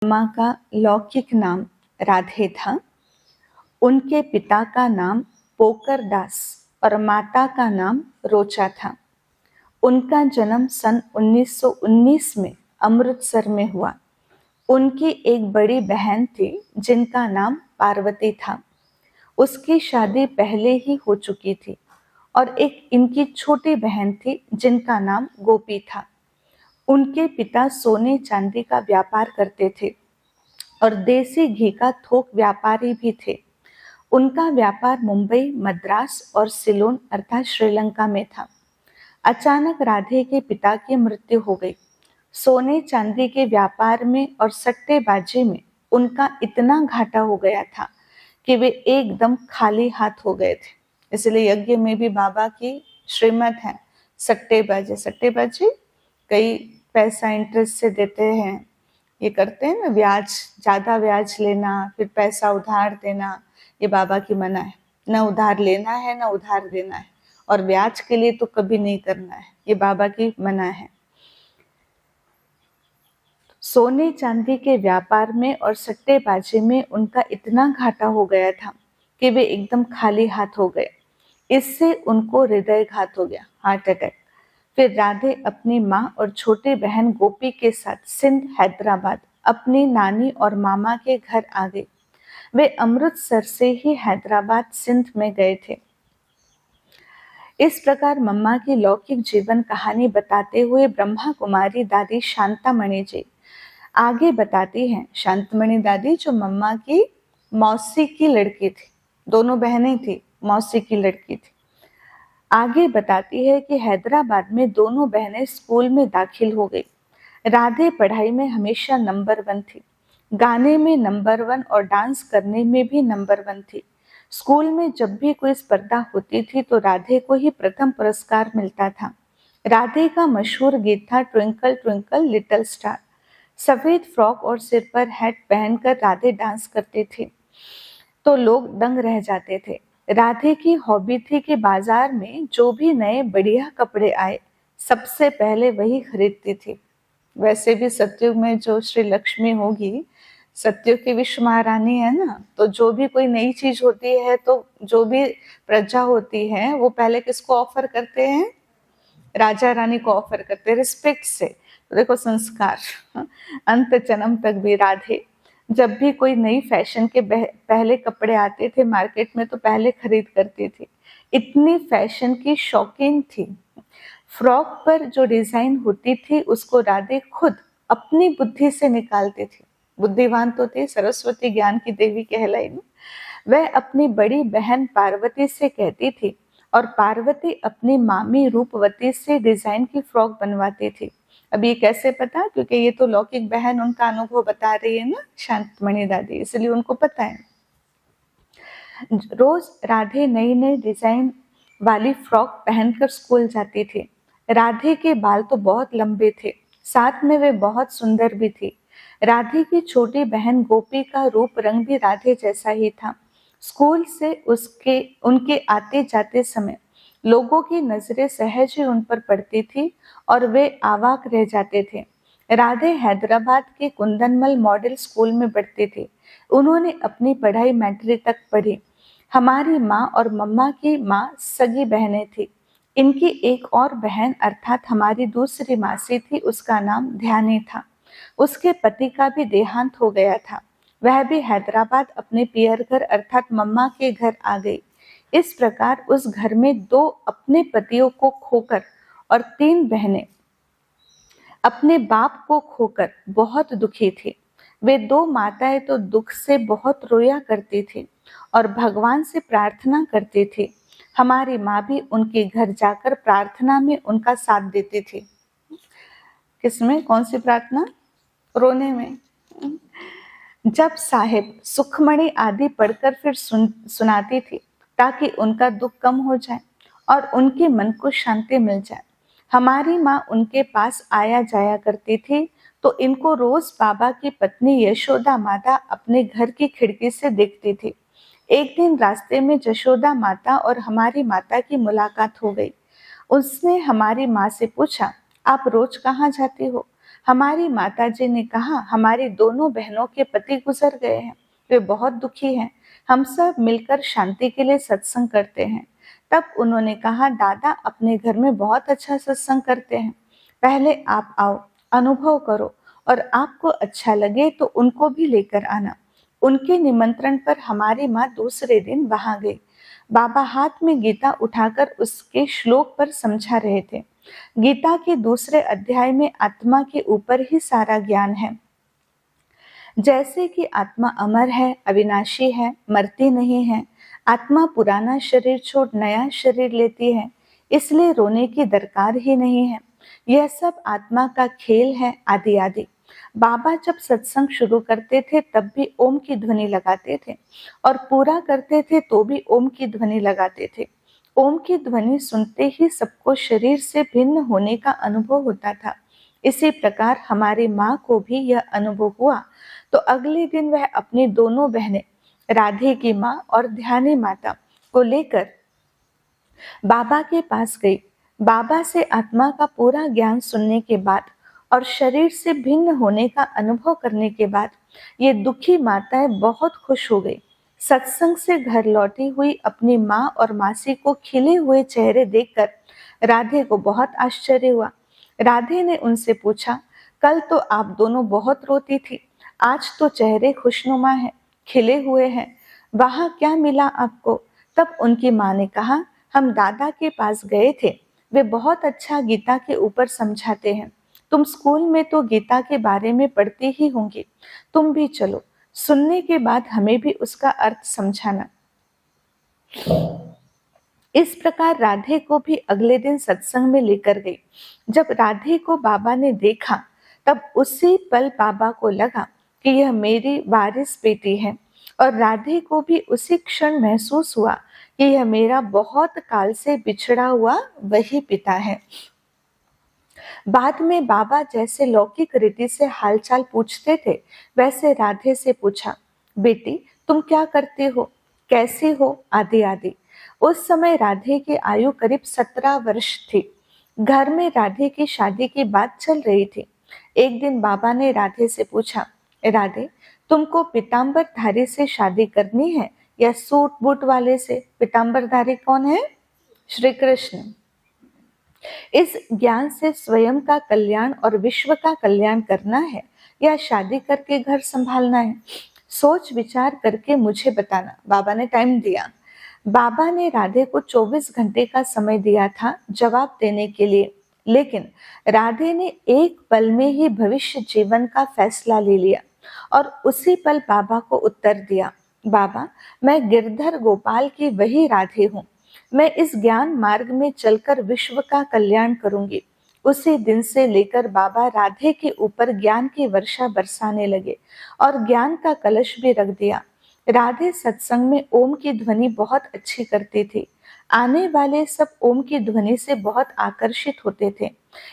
माँ का लौकिक नाम राधे था। उनके पिता का नाम पोकर दास और माता का नाम रोचा था। उनका जन्म सन 1919 में अमृतसर में हुआ। उनकी एक बड़ी बहन थी जिनका नाम पार्वती था। उसकी शादी पहले ही हो चुकी थी और एक इनकी छोटी बहन थी जिनका नाम गोपी था। उनके पिता सोने चांदी का व्यापार करते थे और देसी घी का थोक व्यापारी भी थे। उनका व्यापार मुंबई, मद्रास और सिलोन अर्थात श्रीलंका में था। अचानक राधे के पिता की मृत्यु हो गई। सोने चांदी के व्यापार में और सट्टेबाजी में उनका इतना घाटा हो गया था कि वे एकदम खाली हाथ हो गए थे। इसलिए यज्ञ में भी बाबा की श्रीमत है, सट्टेबाजी सट्टेबाजी कई पैसा इंटरेस्ट से देते हैं, ये करते हैं ना, ब्याज, ज्यादा ब्याज लेना, फिर पैसा उधार देना, ये बाबा की मना है। न उधार लेना है न उधार देना है, और ब्याज के लिए तो कभी नहीं करना है, ये बाबा की मना है। सोने चांदी के व्यापार में और सट्टेबाजी में उनका इतना घाटा हो गया था कि वे एकदम खाली हाथ हो गए। इससे उनको हृदयघात हो गया, हार्ट अटैक। फिर राधे अपनी माँ और छोटी बहन गोपी के साथ सिंध, हैदराबाद अपनी नानी और मामा के घर आ गई। वे अमृतसर से ही हैदराबाद, सिंध में गए थे। इस प्रकार मम्मा की लौकिक जीवन कहानी बताते हुए ब्रह्मा कुमारी दादी शांतामणि जी आगे बताती हैं। शांतामणि दादी जो मम्मा की मौसी की लड़की थी, दोनों बहनें थी, मौसी की लड़की थी। आगे बताती है कि हैदराबाद में दोनों बहनें स्कूल में दाखिल हो गई। राधे पढ़ाई में हमेशा नंबर 1 थी, गाने में नंबर 1 और डांस करने में भी नंबर 1 थी। स्कूल में जब भी कोई स्पर्धा होती थी तो राधे को ही प्रथम पुरस्कार मिलता था। राधे का मशहूर गीत था ट्विंकल ट्विंकल लिटिल स्टार। सफेद फ्रॉक और सिर पर हैट पहनकर राधे डांस करती थी तो लोग दंग रह जाते थे। राधे की हॉबी थी कि बाजार में जो भी नए बढ़िया कपड़े आए सबसे पहले वही खरीदती थी। वैसे भी सतयुग में जो श्री लक्ष्मी होगी, सतयुग की विश्व महारानी है ना, तो जो भी कोई नई चीज होती है तो जो भी प्रजा होती है वो पहले किसको ऑफर करते हैं? राजा रानी को ऑफर करते हैं, रिस्पेक्ट से। तो देखो संस्कार, अंत जन्म तक भी राधे जब भी कोई नई फैशन के पहले कपड़े आते थे मार्केट में तो पहले खरीद करती थी। इतनी फैशन की शौकीन थी। फ्रॉक पर जो डिजाइन होती थी उसको राधे खुद अपनी बुद्धि से निकालती थी। बुद्धिवान तो थी, सरस्वती ज्ञान की देवी कहलाई ना। वह अपनी बड़ी बहन पार्वती से कहती थी और पार्वती अपनी मामी रूपवती से डिजाइन की फ्रॉक बनवाती थी। अब ये कैसे पता? क्योंकि ये तो लौकिक बहन उनका अनुभव बता रही है ना, शांतमणि दादी, इसलिए उनको पता है। रोज राधे नई नई डिजाइन वाली फ्रॉक पहनकर स्कूल जाती थी। राधे के बाल तो बहुत लंबे थे, साथ में वे बहुत सुंदर भी थी। राधे की छोटी बहन गोपी का रूप रंग भी राधे जैसा ही था। स्कूल से उनके आते जाते समय लोगों की नजरें सहज ही उन पर पड़ती थी और वे अवाक रह जाते थे। राधे हैदराबाद के कुंदनमल मॉडल स्कूल में पढ़ती थी। उन्होंने अपनी पढ़ाई मैट्रिक तक पढ़ी। हमारी माँ और मम्मा की माँ सगी बहनें थी। इनकी एक और बहन अर्थात हमारी दूसरी मासी थी, उसका नाम ध्यानी था। उसके पति का भी देहांत हो गया था। वह भी हैदराबाद अपने पियर घर अर्थात मम्मा के घर आ गई। इस प्रकार उस घर में 2 अपने पतियों को खोकर और 3 बहनें अपने बाप को खोकर बहुत दुखी थी। वे 2 माताएं तो दुख से बहुत रोया करती थी और भगवान से प्रार्थना करती थी। हमारी माँ भी उनके घर जाकर प्रार्थना में उनका साथ देती थी। किसमें? कौन सी प्रार्थना? रोने में। जब साहेब सुखमणि आदि पढ़कर फिर सुनाती थी ताकि उनका दुख कम हो जाए और उनके मन को शांति मिल जाए। हमारी माँ उनके पास आया जाया करती थी तो इनको रोज बाबा की पत्नी यशोदा माता अपने घर की खिड़की से देखती थी। एक दिन रास्ते में यशोदा माता और हमारी माता की मुलाकात हो गई। उसने हमारी माँ से पूछा, आप रोज कहाँ जाती हो? हमारी माताजी ने कहा, हमारी दोनों बहनों के पति गुजर गए हैं, वे बहुत दुखी हैं, हम सब मिलकर शांति के लिए सत्संग करते हैं। तब उन्होंने कहा, दादा अपने घर में बहुत अच्छा सत्संग करते हैं, पहले आप आओ, अनुभव करो, और आपको अच्छा लगे तो उनको भी लेकर आना। उनके निमंत्रण पर हमारी माँ दूसरे दिन वहां गई। बाबा हाथ में गीता उठाकर उसके श्लोक पर समझा रहे थे। गीता के दूसरे अध्याय में आत्मा के ऊपर ही सारा ज्ञान है। जैसे कि आत्मा अमर है, अविनाशी है, मरती नहीं है। आत्मा पुराना शरीर छोड़ नया शरीर लेती है, इसलिए रोने की दरकार ही नहीं है। यह सब आत्मा का खेल है, आदि आदि। बाबा जब सत्संग शुरू करते थे तब भी ओम की ध्वनि लगाते थे, और पूरा करते थे तो भी ओम की ध्वनि लगाते थे। ओम की ध्वनि सुनते ही सबको शरीर से भिन्न होने का अनुभव होता था। इसी प्रकार हमारी माँ को भी यह अनुभव हुआ, तो अगले दिन वह अपनी दोनों बहनें राधे की माँ और ध्यानी माता को लेकर बाबा के पास गई। बाबा से आत्मा का पूरा ज्ञान सुनने के बाद और शरीर से भिन्न होने का अनुभव करने के बाद ये दुखी माताएं बहुत खुश हो गई। सत्संग से घर लौटी हुई अपनी माँ और मासी को खिले हुए चेहरे देखकर राधे को बहुत आश्चर्य हुआ। राधे ने उनसे पूछा, कल तो आप दोनों बहुत रोती थी, आज तो चेहरे खुशनुमा हैं, खिले हुए हैं, वहां क्या मिला आपको? तब उनकी माँ ने कहा, हम दादा के पास गए थे, वे बहुत अच्छा गीता के ऊपर समझाते हैं। तुम स्कूल में तो गीता के बारे में पढ़ती ही होंगी, तुम भी चलो, सुनने के बाद हमें भी उसका अर्थ समझाना। इस प्रकार राधे को भी अगले दिन सत्संग में लेकर गई। जब राधे को बाबा ने देखा तब उसी पल बाबा को लगा कि यह मेरी वारिस बेटी है, और राधे को भी उसी क्षण महसूस हुआ कि यह मेरा बहुत काल से बिछड़ा हुआ वही पिता है। बाद में बाबा जैसे लौकिक रीति से हालचाल पूछते थे, वैसे राधे से पूछा, बेटी तुम क्या करती हो, कैसी हो, आदि आदि। उस समय राधे की आयु करीब 17 वर्ष थी। घर में राधे की शादी की बात चल रही थी। एक दिन बाबा ने राधे से पूछा, राधे तुमको पीताम्बरधारी से शादी करनी है या सूट बूट वाले से? पीताम्बरधारी कौन है? श्री कृष्ण। इस ज्ञान से स्वयं का कल्याण और विश्व का कल्याण करना है या शादी करके घर संभालना है? सोच विचार करके मुझे बताना। बाबा ने टाइम दिया। बाबा ने राधे को 24 घंटे का समय दिया था जवाब देने के लिए, लेकिन राधे ने एक पल में ही भविष्य जीवन का फैसला ले लिया और उसी पल बाबा को उत्तर दिया, बाबा मैं गिरधर गोपाल की वही राधे हूँ, मैं इस ज्ञान मार्ग में चलकर विश्व का कल्याण करूंगी। उसी दिन से लेकर बाबा राधे के ऊपर ज्ञान की वर्षा बरसाने लगे और ज्ञान का कलश भी रख दिया। राधे सत्संग में ओम की ध्वनि बहुत अच्छी करती थी। आने वाले सब ओम की ध्वनि से बहुत आकर्षित होते थे।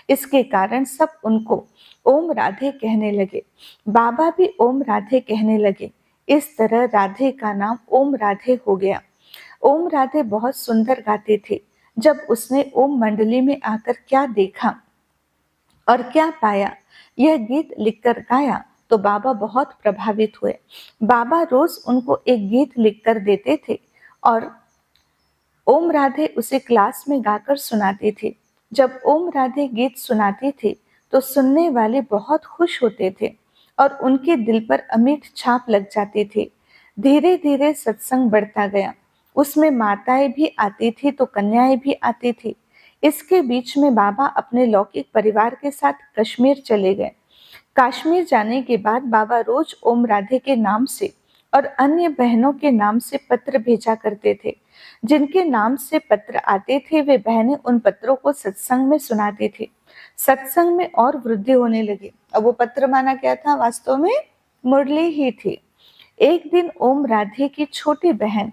इसके कारण सब उनको ओम राधे कहने लगे। बाबा भी ओम राधे कहने लगे। इस तरह राधे का नाम ओम राधे हो गया। ओम राधे बहुत सुंदर गाती थी। जब उसने ओम मंडली में आकर क्या देखा और क्या पाया, यह गीत लिखकर गाया तो बाबा बहुत प्रभावित हुए। बाबा रोज उनको एक गीत लिखकर देते थे और ओम राधे उसे क्लास में गाकर सुनाती थी। जब ओम राधे गीत सुनाती थी तो सुनने वाले बहुत खुश होते थे और उनके दिल पर अमिट छाप लग जाती थी। धीरे धीरे सत्संग बढ़ता गया। उसमें माताएं भी आती थी तो कन्याएं भी आती थी। इसके बीच में बाबा अपने लौकिक परिवार के साथ कश्मीर चले गए। कश्मीर जाने के बाद बाबा रोज ओम राधे के नाम से और अन्य बहनों के नाम से पत्र भेजा करते थे। जिनके नाम से पत्र आते थे वे बहनें उन पत्रों को सत्संग में सुनाती थी। सत्संग में और वृद्धि होने लगी। अब वो पत्र माना क्या था? वास्तव में मुरली ही थी। एक दिन ओम राधे की छोटी बहन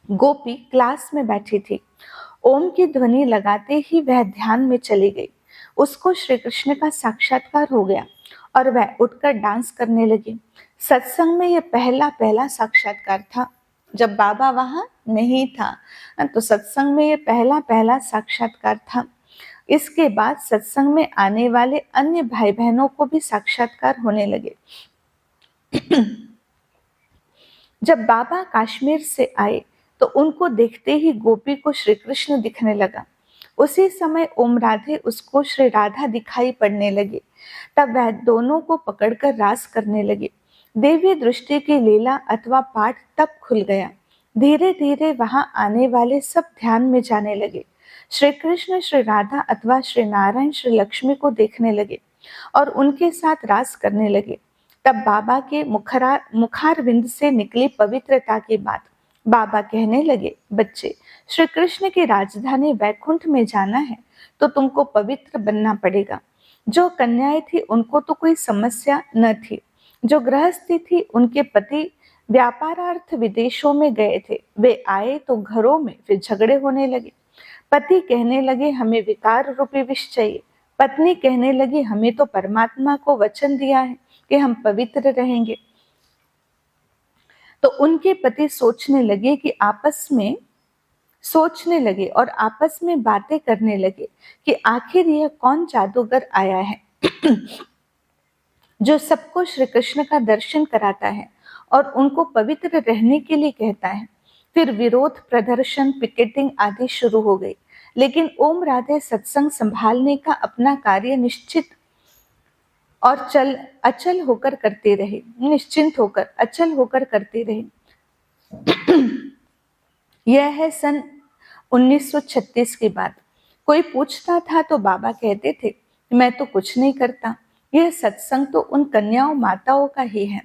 गोपी क्लास में बैठी थी। ओम की ध्वनि लगाते ही वह ध्यान में चली गई। उसको श्री कृष्ण का साक्षात्कार हो गया और वह उठकर डांस करने लगी। सत्संग में यह पहला साक्षात्कार था। जब बाबा वहां नहीं था तो सत्संग में यह पहला साक्षात्कार था। इसके बाद सत्संग में आने वाले अन्य भाई बहनों को भी साक्षात्कार होने लगे। जब बाबा कश्मीर से आए तो उनको देखते ही गोपी को श्री कृष्ण दिखने लगा। उसी समय ओम राधे उसको श्री राधा दिखाई पड़ने लगे। तब वह दोनों को पकड़कर रास करने लगे। देवी दृष्टि की लीला अथवा पाठ तब खुल गया। धीरे धीरे वहां आने वाले सब ध्यान में जाने लगे। श्री कृष्ण श्री राधा अथवा श्री नारायण श्री लक्ष्मी को देखने लगे और उनके साथ रास करने लगे। तब बाबा के मुखारविंद से निकली पवित्रता की बात। बाबा कहने लगे, बच्चे, श्री कृष्ण की राजधानी वैकुंठ में जाना है तो तुमको पवित्र बनना पड़ेगा। जो कन्याएं थी उनको तो कोई समस्या न थी। जो गृहस्थी थी उनके पति व्यापारार्थ विदेशों में गए थे। वे आए तो घरों में फिर झगड़े होने लगे। पति कहने लगे, हमें विकार रूपी विष चाहिए। पत्नी कहने लगी, हमें तो परमात्मा को वचन दिया है कि हम पवित्र रहेंगे। तो उनके पति सोचने लगे और आपस में बातें करने लगे कि आखिर यह कौन जादूगर आया है जो सबको श्री कृष्ण का दर्शन कराता है और उनको पवित्र रहने के लिए कहता है। फिर विरोध प्रदर्शन, पिकेटिंग आदि शुरू हो गई। लेकिन ओम राधे सत्संग संभालने का अपना कार्य निश्चिंत होकर करते रहे। यह है सन 1936 की बात। कोई पूछता था तो बाबा कहते थे, मैं तो कुछ नहीं करता। यह सत्संग तो उन कन्याओं माताओं का ही है।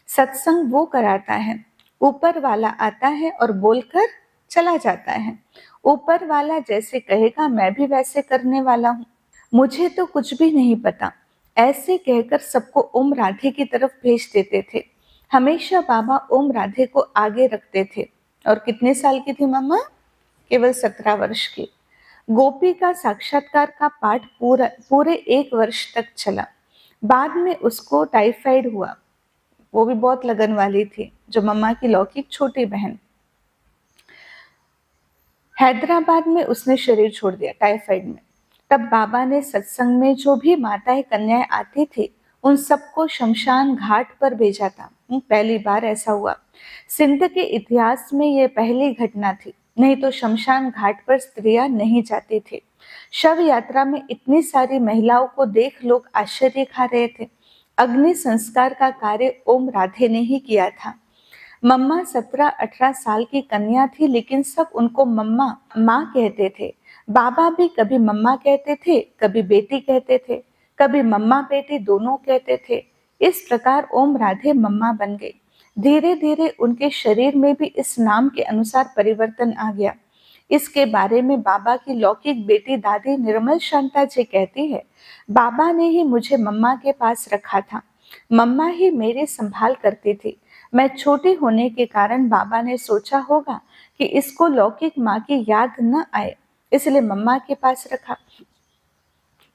सत्संग वो कराता है। ऊपर वाला आता है और बोलकर चला जाता है। ऊपर वाला जैसे कहेगा मैं भी वैसे करने वाला हूँ। मुझे तो कुछ भी नहीं पता। ऐसे कहकर सबको ओम राधे की तरफ भेज देते थे। हमेशा बाबा ओम राधे को आगे रखते थे। और कितने साल की थी मम्मा? केवल 17 वर्ष की। गोपी का साक्षात्कार का पाठ पूरे 1 वर्ष तक चला। बाद में उसको टाइफाइड हुआ। वो भी बहुत लगन वाली थी, जो मम्मा की लौकिक छोटी बहन। हैदराबाद में उसने शरीर छोड़ दिया टाइफाइड में। तब बाबा ने सत्संग में जो भी माताएं कन्याएं आती थी उन सबको शमशान घाट पर भेजा था। पहली बार ऐसा हुआ। सिंध के इतिहास में यह पहली घटना थी। नहीं तो शमशान घाट पर स्त्रियां नहीं जाती थी। शव यात्रा में इतनी सारी महिलाओं को देख लोग आश्चर्य खा रहे थे। अग्नि संस्कार का कार्य ओम राधे ने ही किया था। मम्मा 17-18 साल की कन्या थी, लेकिन सब उनको मम्मा माँ कहते थे। बाबा भी कभी मम्मा कहते थे, कभी बेटी कहते थे, कभी मम्मा बेटी दोनों कहते थे। इस प्रकार ओम राधे मम्मा बन गई। धीरे धीरे उनके शरीर में भी इस नाम के अनुसार परिवर्तन आ गया। इसके बारे में बाबा की लौकिक बेटी दादी निर्मल शांता जी कहती है, बाबा ने ही मुझे मम्मा के पास रखा था। मम्मा ही मेरी संभाल करती थी। मैं छोटी होने के कारण बाबा ने सोचा होगा कि इसको लौकिक माँ की याद न आए, इसलिए मम्मा के पास रखा।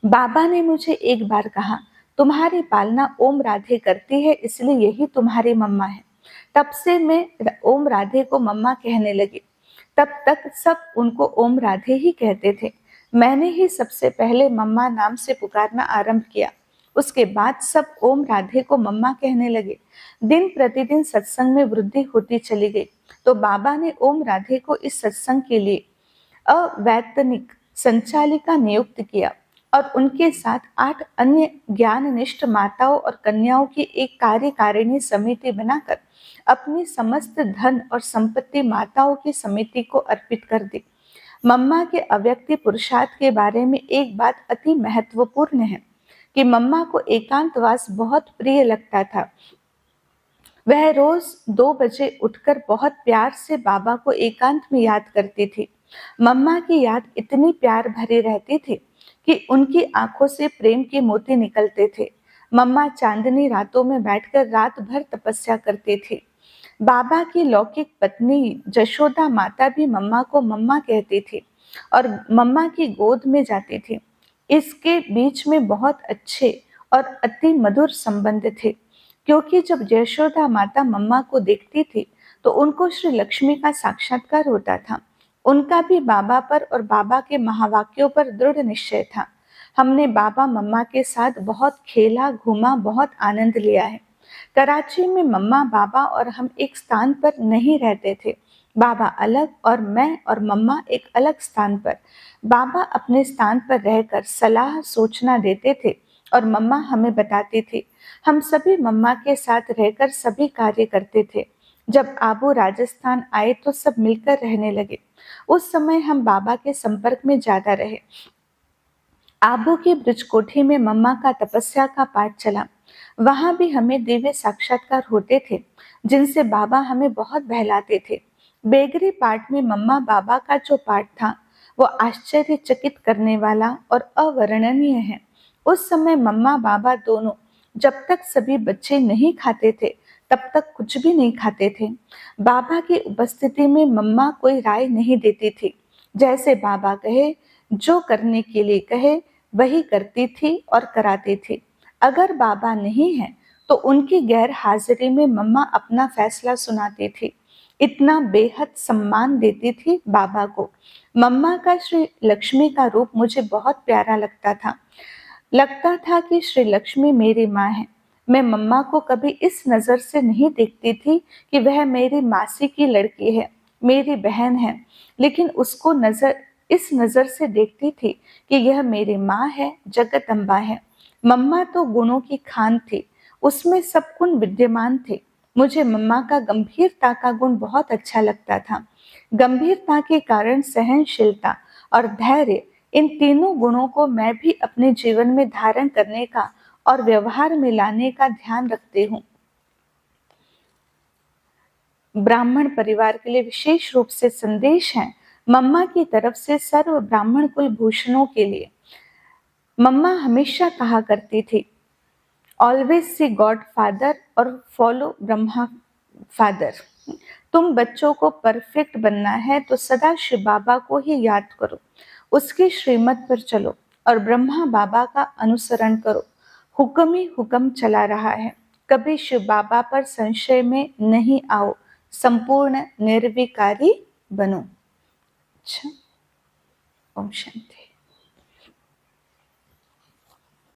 बाबा ने मुझे एक बार कहा, तुम्हारी पालना ओम राधे करती है, इसलिए यही तुम्हारी मम्मा है। तब से मैं ओम राधे को मम्मा कहने लगी। तब तक सब उनको ओम राधे ही कहते थे। मैंने ही सबसे पहले मम्मा नाम से पुकारना आरंभ किया। उसके बाद सब ओम राधे को मम्मा कहने लगे। दिन प्रतिदिन सत्संग में वृद्धि होती चली गई। तो बाबा ने ओम राधे को इस सत्संग के लिए अवैतनिक संचालिका नियुक्त किया और उनके साथ 8 अन्य ज्ञाननिष्ठ माताओं और कन्याओं की एक कार्यकारिणी समिति बनाकर अपनी समस्त धन और संपत्ति माताओं की समिति को अर्पित कर दी। मम्मा के अव्यक्ति पुरुषार्थ के बारे में एक बात अति महत्वपूर्ण है कि मम्मा को एकांतवास बहुत प्रिय लगता था। वह रोज 2 बजे उठकर बहुत प्यार से बाबा को एकांत में याद करती थी। मम्मा की याद इतनी प्यार भरी रहती थी कि उनकी आंखों से प्रेम के मोती निकलते थे। मम्मा चांदनी रातों में बैठकर रात भर तपस्या करती थी। बाबा की लौकिक पत्नी जशोदा माता भी मम्मा को मम्मा कहती थी और मम्मा की गोद में जाती थी। इसके बीच में बहुत अच्छे और अति मधुर संबंध थे, क्योंकि जब यशोदा माता मम्मा को देखती थी तो उनको श्री लक्ष्मी का साक्षात्कार होता था। उनका भी बाबा पर और बाबा के महावाक्यों पर दृढ़ निश्चय था। हमने बाबा मम्मा के साथ बहुत खेला, घूमा, बहुत आनंद लिया है। कराची में मम्मा, बाबा और हम एक स्थान पर नहीं रहते थे। बाबा अलग और मैं और मम्मा एक अलग स्थान पर। बाबा अपने स्थान पर रहकर सलाह सूचना देते थे और मम्मा हमें बताती थी। हम सभी मम्मा के साथ रहकर सभी कार्य करते थे। जब आबू राजस्थान आए तो सब मिलकर रहने लगे। उस समय हम बाबा के संपर्क में ज्यादा रहे। आबू की ब्रजकोठी में मम्मा का तपस्या का पाठ चला। वहां भी हमें दिव्य साक्षात्कार होते थे, जिनसे बाबा हमें बहुत बहलाते थे। बेगरी पाठ में मम्मा बाबा का जो पाठ था वो आश्चर्यचकित करने वाला और अवर्णनीय है। उस समय मम्मा बाबा दोनों जब तक सभी बच्चे नहीं खाते थे तब तक कुछ भी नहीं खाते थे। बाबा की उपस्थिति में मम्मा कोई राय नहीं देती थी। जैसे बाबा कहे, जो करने के लिए कहे वही करती थी और कराती थी। अगर बाबा नहीं है तो उनकी गैर हाजिरी में मम्मा अपना फैसला सुनाती थी। इतना बेहद सम्मान देती थी बाबा को। मम्मा का श्री लक्ष्मी का रूप मुझे बहुत प्यारा लगता था कि श्री लक्ष्मी मेरी माँ है। मैं मम्मा को कभी इस नजर से नहीं देखती थी कि वह मेरी मासी की लड़की है, मेरी बहन है, लेकिन उसको इस नजर से देखती थी कि यह मेरी माँ है, जगदम्बा है। मम्मा तो गुणों की खान थी, उसमें सब गुण विद्यमान थे। मुझे मम्मा का गंभीरता का गुण बहुत अच्छा लगता था। गंभीरता के कारण सहनशीलता और धैर्य, इन तीनों गुणों को मैं भी अपने जीवन में धारण करने का और व्यवहार में लाने का ध्यान रखती हूँ। ब्राह्मण परिवार के लिए विशेष रूप से संदेश है मम्मा की तरफ से सर्व ब्राह्मण कुल भूषणों के लिए। मम्मा हमेशा कहा करती थी, ऑलवेज सी गॉड फादर और फॉलो ब्रह्मा फादर। तुम बच्चों को परफेक्ट बनना है तो सदा शिव बाबा को ही याद करो, उसकी श्रीमत पर चलो और ब्रह्मा बाबा का अनुसरण करो। हुक्म ही हुक्म चला रहा है, कभी शिव बाबा पर संशय में नहीं आओ, संपूर्ण निर्विकारी बनो। अच्छा, ओम शांति।